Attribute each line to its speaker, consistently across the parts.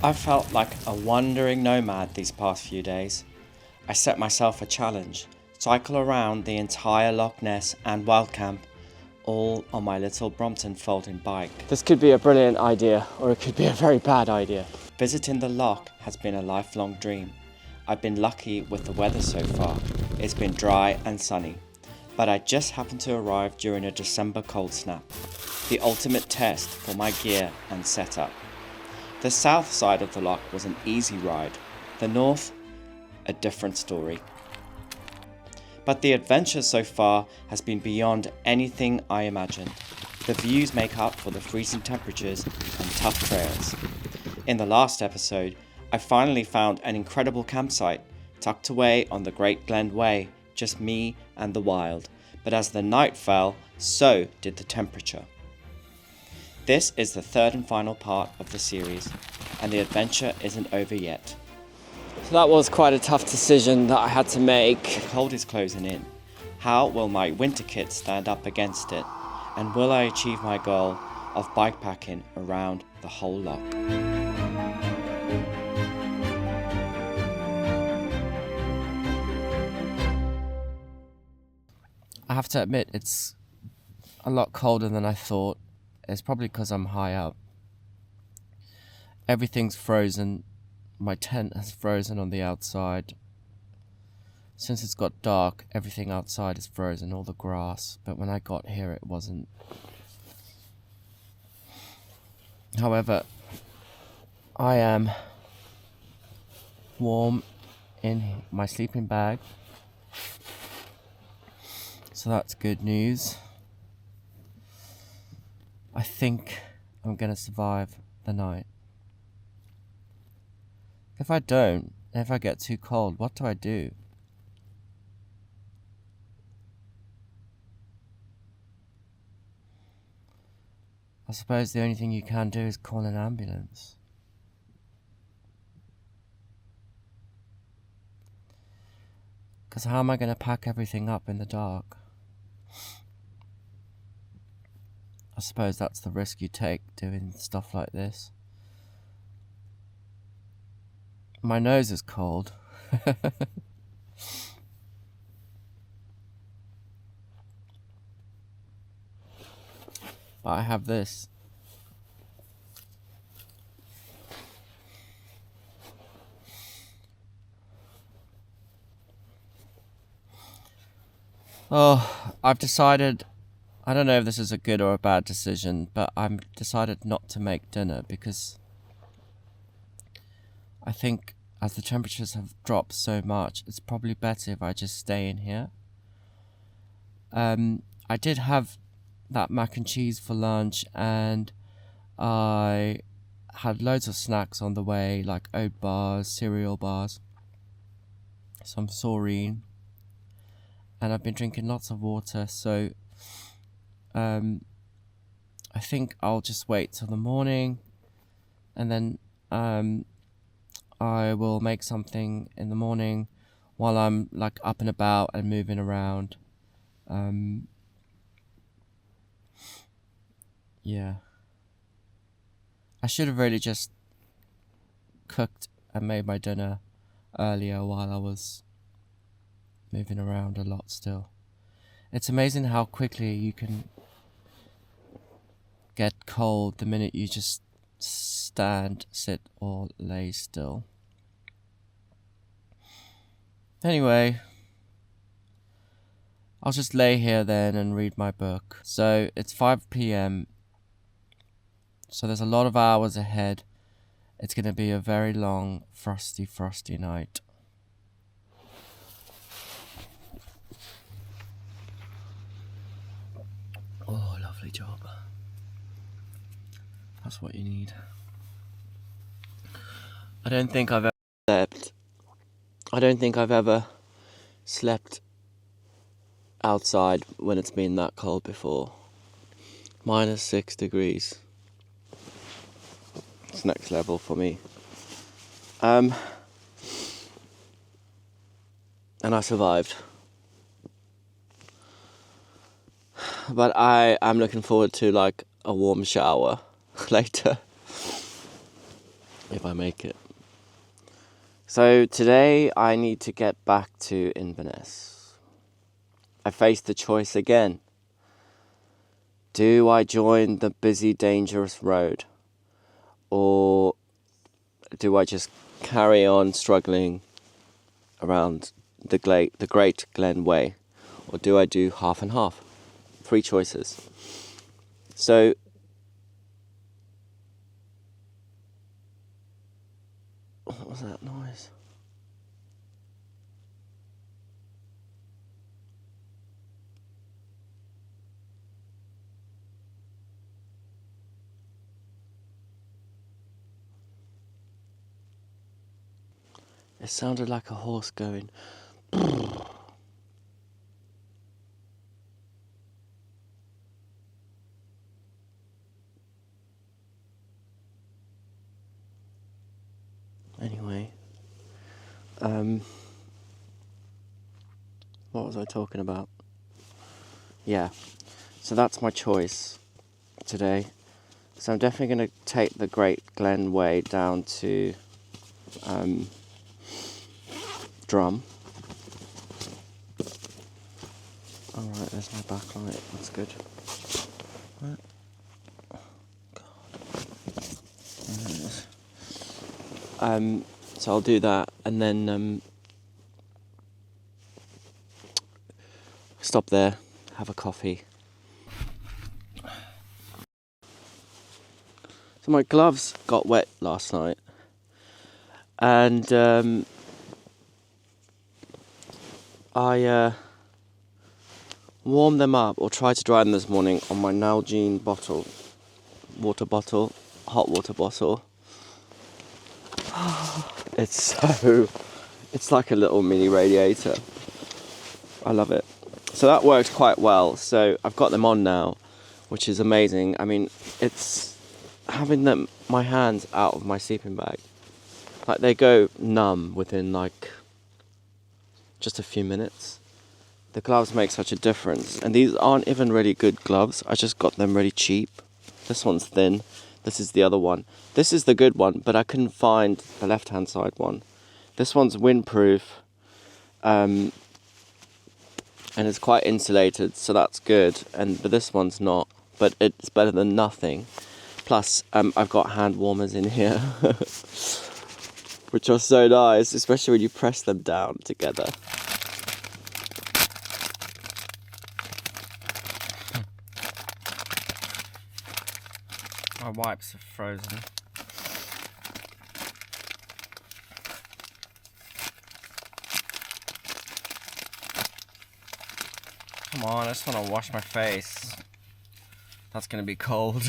Speaker 1: I've felt like a wandering nomad these past few days. I set myself a challenge, cycle around the entire Loch Ness and wild camp, all on my little Brompton folding bike.
Speaker 2: This could be a brilliant idea, or it could be a very bad idea.
Speaker 1: Visiting the loch has been a lifelong dream. I've been lucky with the weather so far. It's been dry and sunny, but I just happened to arrive during a December cold snap, the ultimate test for my gear and setup. The south side of the loch was an easy ride, the north, a different story. But the adventure so far has been beyond anything I imagined. The views make up for the freezing temperatures and tough trails. In the last episode, I finally found an incredible campsite, tucked away on the Great Glen Way, just me and the wild. But as the night fell, so did the temperature. This is the third and final part of the series, and the adventure isn't over yet.
Speaker 2: So that was quite a tough decision that I had to make.
Speaker 1: The cold is closing in. How will my winter kit stand up against it? And will I achieve my goal of bikepacking around the whole loch?
Speaker 3: I have to admit, it's a lot colder than I thought. It's probably because I'm high up. Everything's frozen. My tent has frozen on the outside. Since it's got dark, everything outside is frozen, all the grass. But when I got here, it wasn't. However, I am warm in my sleeping bag. So that's good news. I think I'm gonna survive the night. If I don't, if I get too cold, what do I do? I suppose the only thing you can do is call an ambulance. Because how am I gonna pack everything up in the dark? I suppose that's the risk you take doing stuff like this. My nose is cold. But I have this. Oh, I've decided, I don't know if this is a good or a bad decision, but I've decided not to make dinner because I think as the temperatures have dropped so much, it's probably better if I just stay in here. I did have that mac and cheese for lunch, and I had loads of snacks on the way, like oat bars, cereal bars, some saurine, and I've been drinking lots of water, so I think I'll just wait till the morning, and then I will make something in the morning while I'm like up and about and moving around. Yeah. I should have really just cooked and made my dinner earlier while I was moving around a lot still. It's amazing how quickly you can get cold the minute you just stand, sit, or lay still. Anyway, I'll just lay here then and read my book. So it's 5 p.m. So there's a lot of hours ahead. It's going to be a very long, frosty night. Oh, lovely job. That's what you need. I don't think I've ever slept outside when it's been that cold before. -6 degrees. It's next level for me. And I survived. But I am looking forward to like a warm shower later.
Speaker 1: if I make it. So today I need to get back to Inverness. I face the choice again. Do I join the busy, dangerous road? Or do I just carry on struggling around the Great Glen Way? Or do I do half and half? 3 choices. So what was that noise? It sounded like a horse going. Anyway, what was I talking about? Yeah, so that's my choice today. So I'm definitely going to take the Great Glen Way down to Drum. Alright, there's my backlight, that's good. Right. God. So I'll do that and then stop there, have a coffee. So my gloves got wet last night and I warmed them up or tried to dry them this morning on my Nalgene water bottle, hot water bottle. It's like a little mini radiator. I love it. So that worked quite well. So I've got them on now, which is amazing. I mean, it's having my hands out of my sleeping bag. Like they go numb within like just a few minutes. The gloves make such a difference. And these aren't even really good gloves. I just got them really cheap. This one's thin. This is the other one. This is the good one, but I couldn't find the left-hand side one. This one's windproof. And it's quite insulated, so that's good. But this one's not. But it's better than nothing. Plus, I've got hand warmers in here. Which are so nice, especially when you press them down together.
Speaker 3: My wipes are frozen. Come on, I just want to wash my face. That's gonna be cold.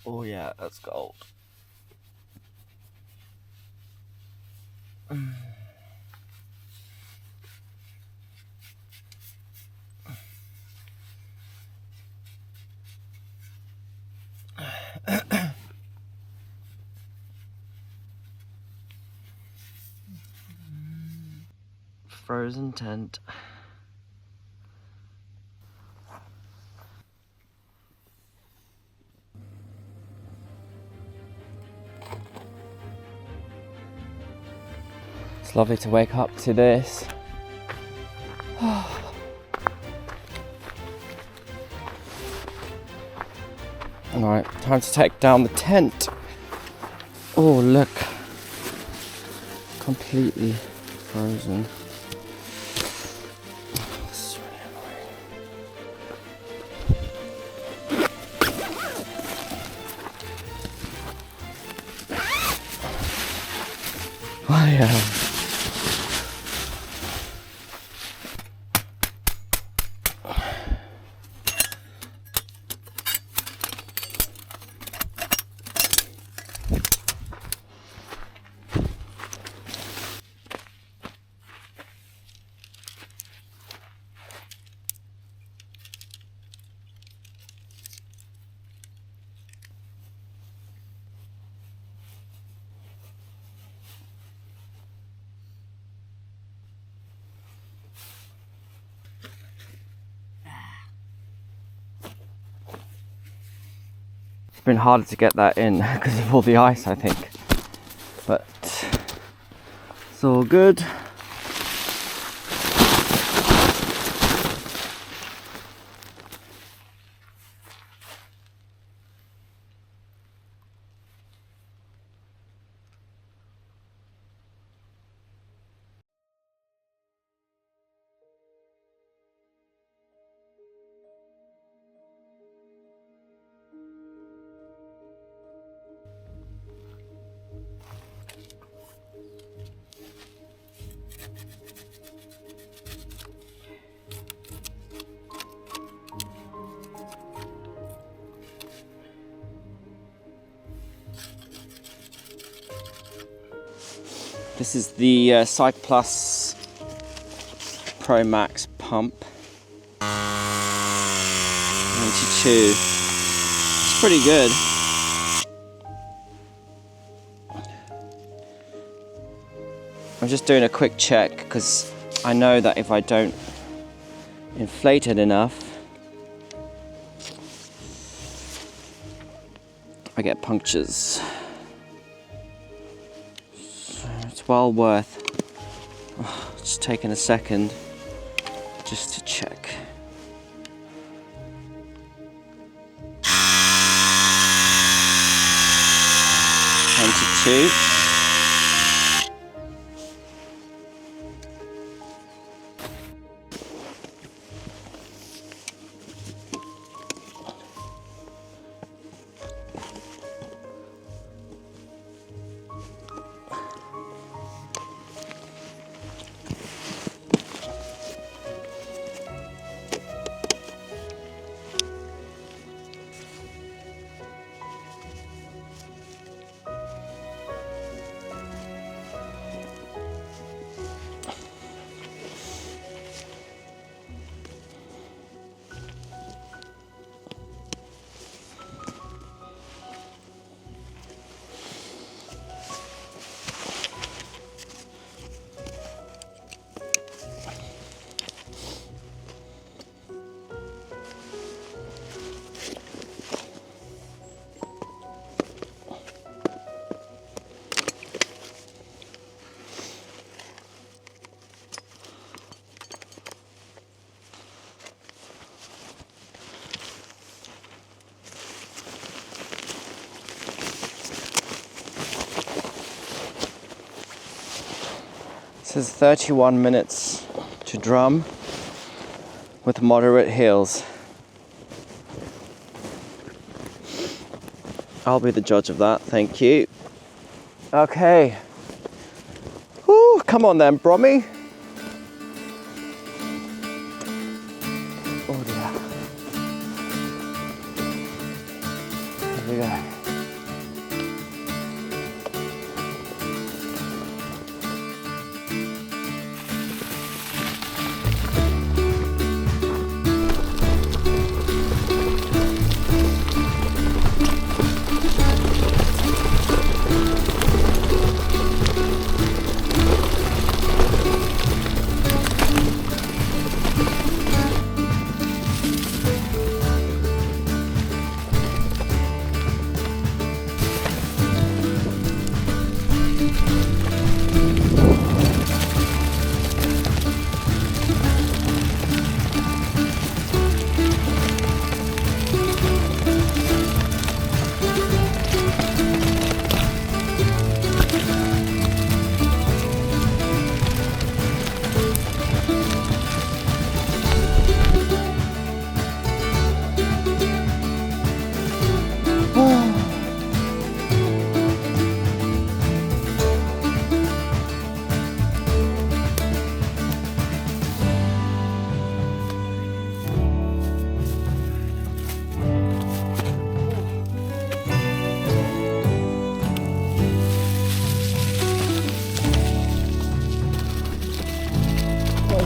Speaker 1: Oh yeah, that's cold. Frozen tent.
Speaker 2: It's lovely to wake up to this. Alright, time to take down the tent. Oh, look. Completely frozen. This is really annoying. I am. It's been harder to get that in because of all the ice, I think. But it's all good. This is the Cyc Plus Pro Max pump. 92. It's pretty good. I'm just doing a quick check because I know that if I don't inflate it enough, I get punctures. It's well worth just taking a second just to check. $22. It says 31 minutes to drum with moderate hills. I'll be the judge of that, thank you. Okay. Whew, come on then, Brommy. Oh dear. Here we go.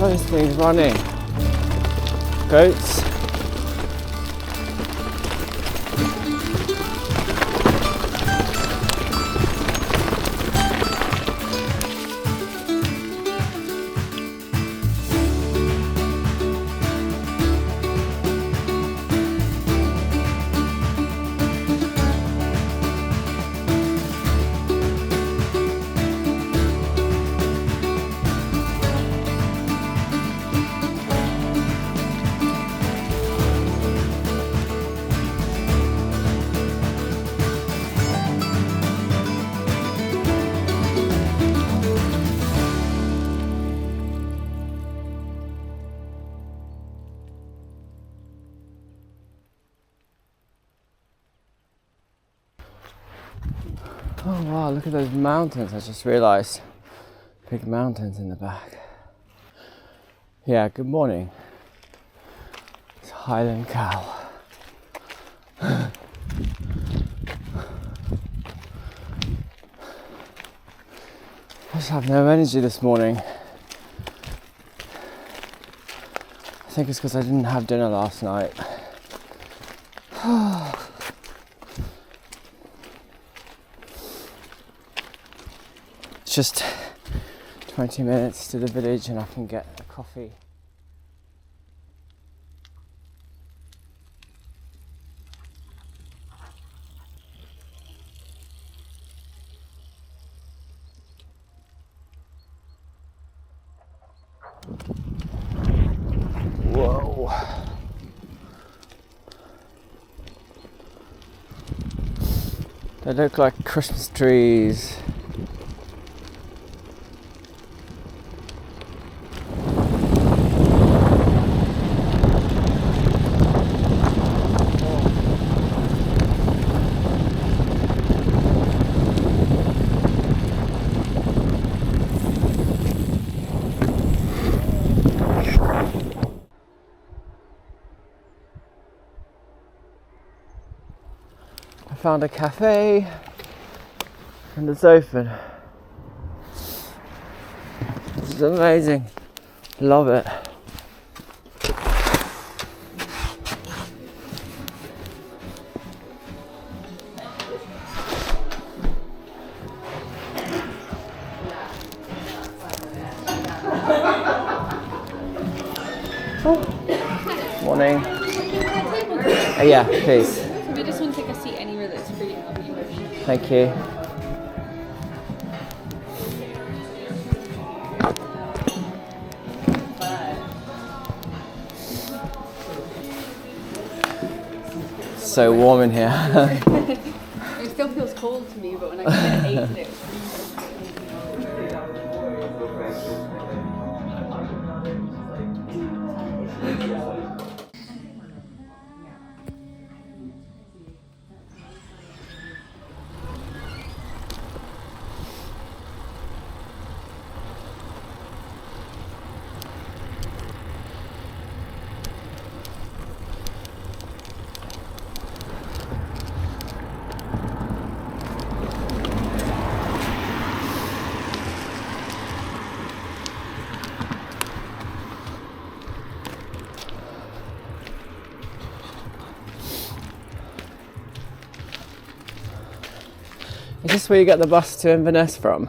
Speaker 2: Those things running. Goats. Oh wow, look at those mountains. I just realised. Big mountains in the back. Yeah, good morning. It's Highland Cow. I just have no energy this morning. I think it's because I didn't have dinner last night. It's just 20 minutes to the village and I can get a coffee. Whoa. They look like Christmas trees. I found a cafe and it's open. This is amazing. Love it. Morning. Yeah, please.
Speaker 4: We just want to take a seat anywhere that's free.
Speaker 2: Thank you. So warm in here.
Speaker 4: It still feels cold to me, but when I came in at 8 today, it was
Speaker 2: Is this where you get the bus to Inverness from?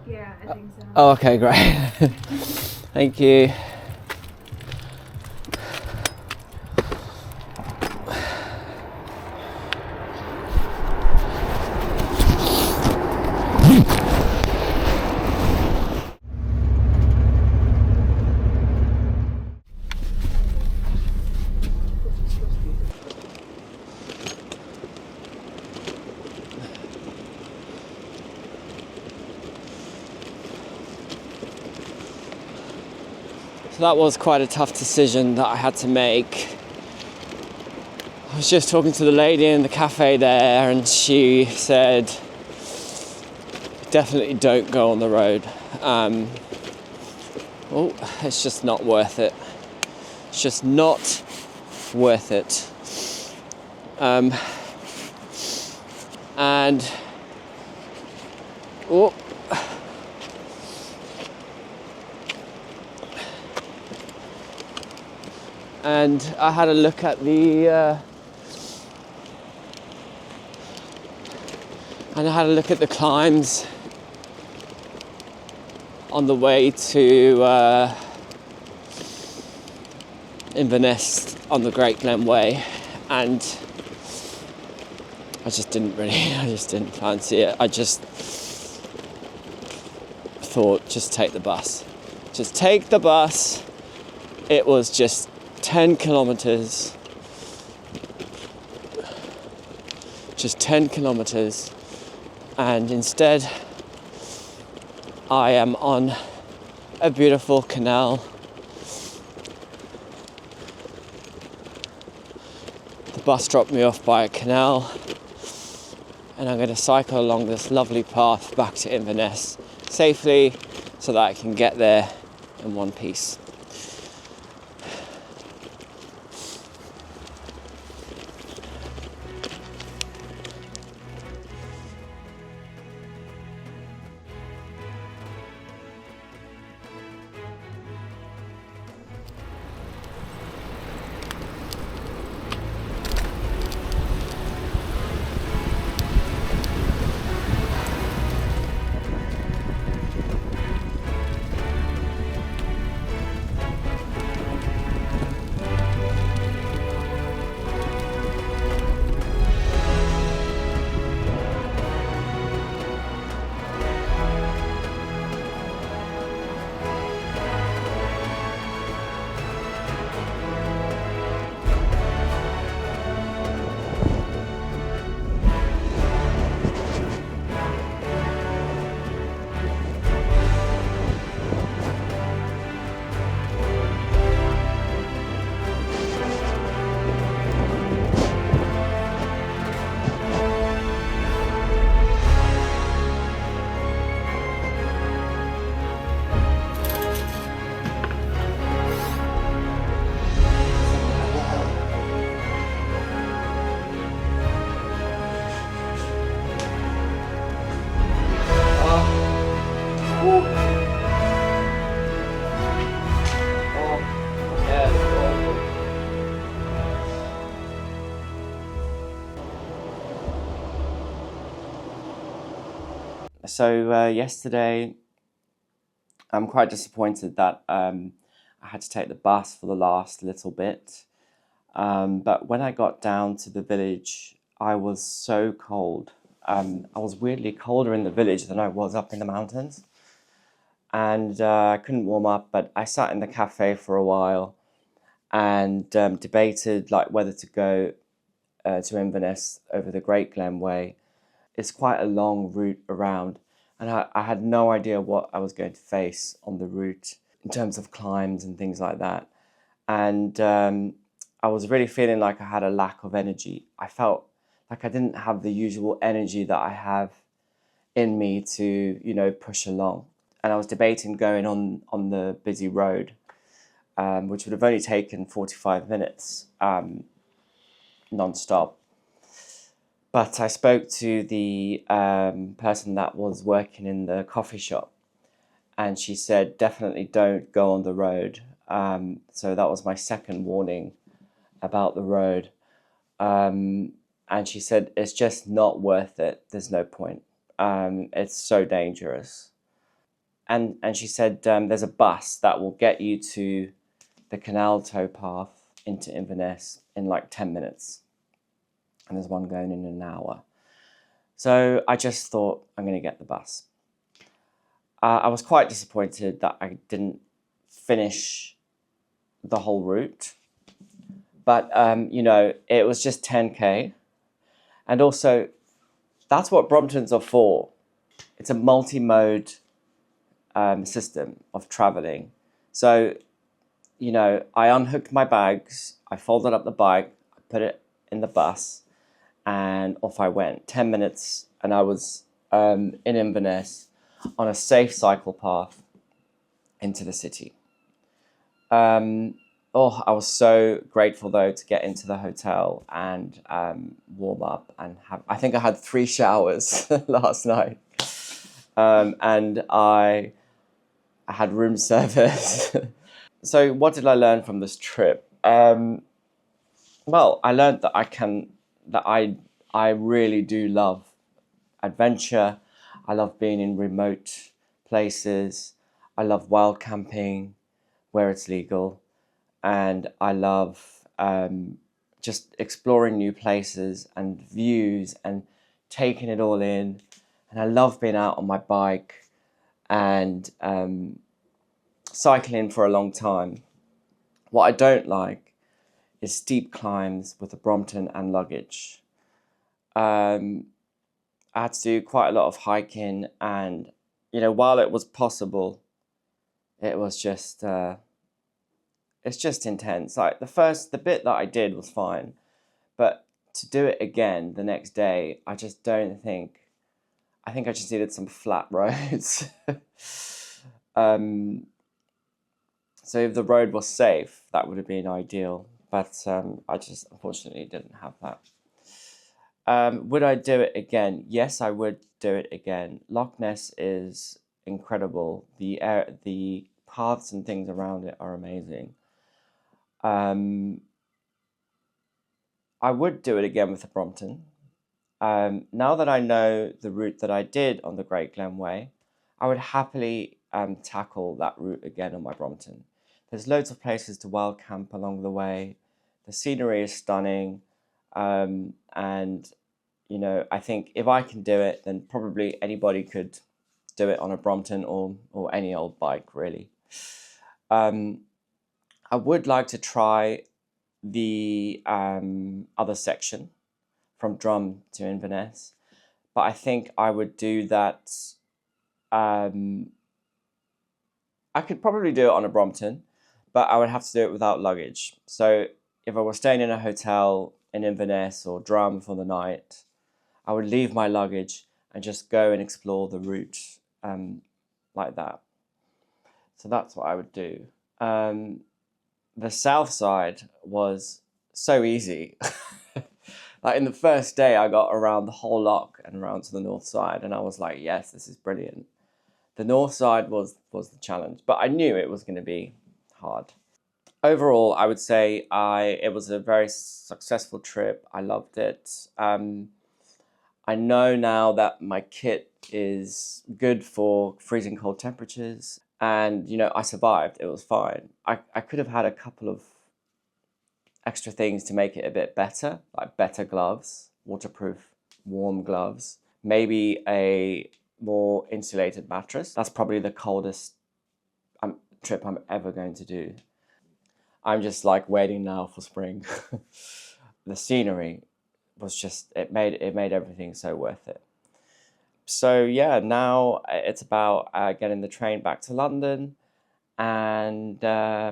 Speaker 4: yeah, I think so.
Speaker 2: Oh, okay, great. Thank you. So that was quite a tough decision that I had to make. I was just talking to the lady in the cafe there and she said, definitely don't go on the road. It's just not worth it. It's just not worth it. And I had a look at the climbs on the way to Inverness on the Great Glen Way, and I just didn't fancy it. I just thought, just take the bus. Just take the bus. It was just 10 kilometers. Just 10 kilometers. And instead, I am on a beautiful canal. The bus dropped me off by a canal. and I'm going to cycle along this lovely path back to Inverness safely so that I can get there in one piece. So yesterday, I'm quite disappointed that I had to take the bus for the last little bit. But when I got down to the village, I was so cold. I was weirdly colder in the village than I was up in the mountains. And I couldn't warm up, but I sat in the cafe for a while and debated like whether to go to Inverness over the Great Glen Way. It's quite a long route around, and I had no idea what I was going to face on the route in terms of climbs and things like that. And I was really feeling like I had a lack of energy. I felt like I didn't have the usual energy that I have in me to, push along. And I was debating going on the busy road, which would have only taken 45 minutes non-stop. But I spoke to the person that was working in the coffee shop, and she said, definitely don't go on the road. So that was my second warning about the road. And she said, it's just not worth it. There's no point. It's so dangerous. And she said, there's a bus that will get you to the canal towpath into Inverness in like 10 minutes. And there's one going in an hour. So I just thought, I'm going to get the bus. I was quite disappointed that I didn't finish the whole route. But, it was just 10K. And also, that's what Bromptons are for. It's a multi-mode system of traveling. So, I unhooked my bags, I folded up the bike, I put it in the bus, and off I went. 10 minutes, and I was in Inverness on a safe cycle path into the city. I was so grateful though to get into the hotel and warm up and I think I had 3 showers last night, and I had room service. So what did I learn from this trip? Well, I learned that I really do love adventure. I love being in remote places. I love wild camping where it's legal. And I love just exploring new places and views and taking it all in. And I love being out on my bike and cycling for a long time. What I don't like is steep climbs with a Brompton and luggage. I had to do quite a lot of hiking, and while it was possible, it was just it's just intense. Like the bit that I did was fine, but
Speaker 1: to do it again the next day, I just don't think. I think I just needed some flat roads. So if the road was safe, that would have been ideal. But I just unfortunately didn't have that. Would I do it again? Yes, I would do it again. Loch Ness is incredible. The paths and things around it are amazing. I would do it again with the Brompton. Now that I know the route that I did on the Great Glen Way, I would happily tackle that route again on my Brompton. There's loads of places to wild camp along the way. The scenery is stunning. And, you know, I think if I can do it, then probably anybody could do it on a Brompton or any old bike, really. I would like to try the other section from Drum to Inverness, but I think I would do that. I could probably do it on a Brompton, but I would have to do it without luggage. So if I was staying in a hotel in Inverness or Drum for the night, I would leave my luggage and just go and explore the route like that. So that's what I would do. The south side was so easy. Like in the first day, I got around the whole loch and around to the north side, and I was like, yes, this is brilliant. The north side was the challenge, but I knew it was going to be hard. Overall, I would say it was a very successful trip. I loved it. I know now that my kit is good for freezing cold temperatures, and you know, I survived. It was fine. I could have had a couple of extra things to make it a bit better, like better gloves, waterproof, warm gloves, maybe a more insulated mattress. That's probably the coldest trip I'm ever going to do. I'm just like waiting now for spring. The scenery was just, it made everything so worth it. So yeah, now it's about getting the train back to London and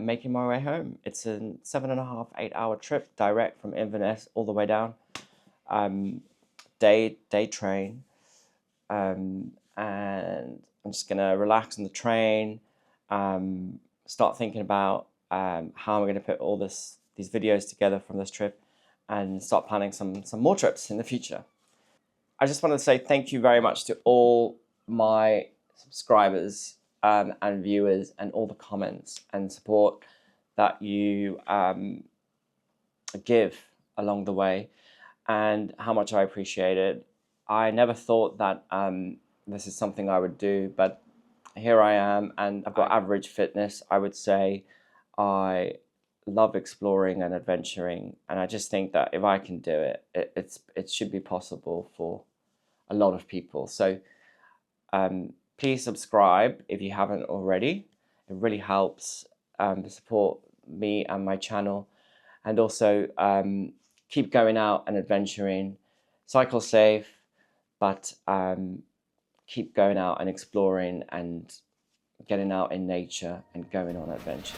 Speaker 1: making my way home. It's a 7.5, 8 hour trip direct from Inverness all the way down. Day train. And I'm just gonna relax on the train, start thinking about how I'm gonna put all these videos together from this trip and start planning some more trips in the future. I just want to say thank you very much to all my subscribers and viewers and all the comments and support that you give along the way and how much I appreciate it. I never thought that this is something I would do, but here I am, and I've got average fitness. I would say I love exploring and adventuring, and I just think that if I can do it, it should be possible for a lot of people. So please subscribe if you haven't already. It really helps to support me and my channel, and also keep going out and adventuring. Cycle safe, but keep going out and exploring and getting out in nature and going on adventure.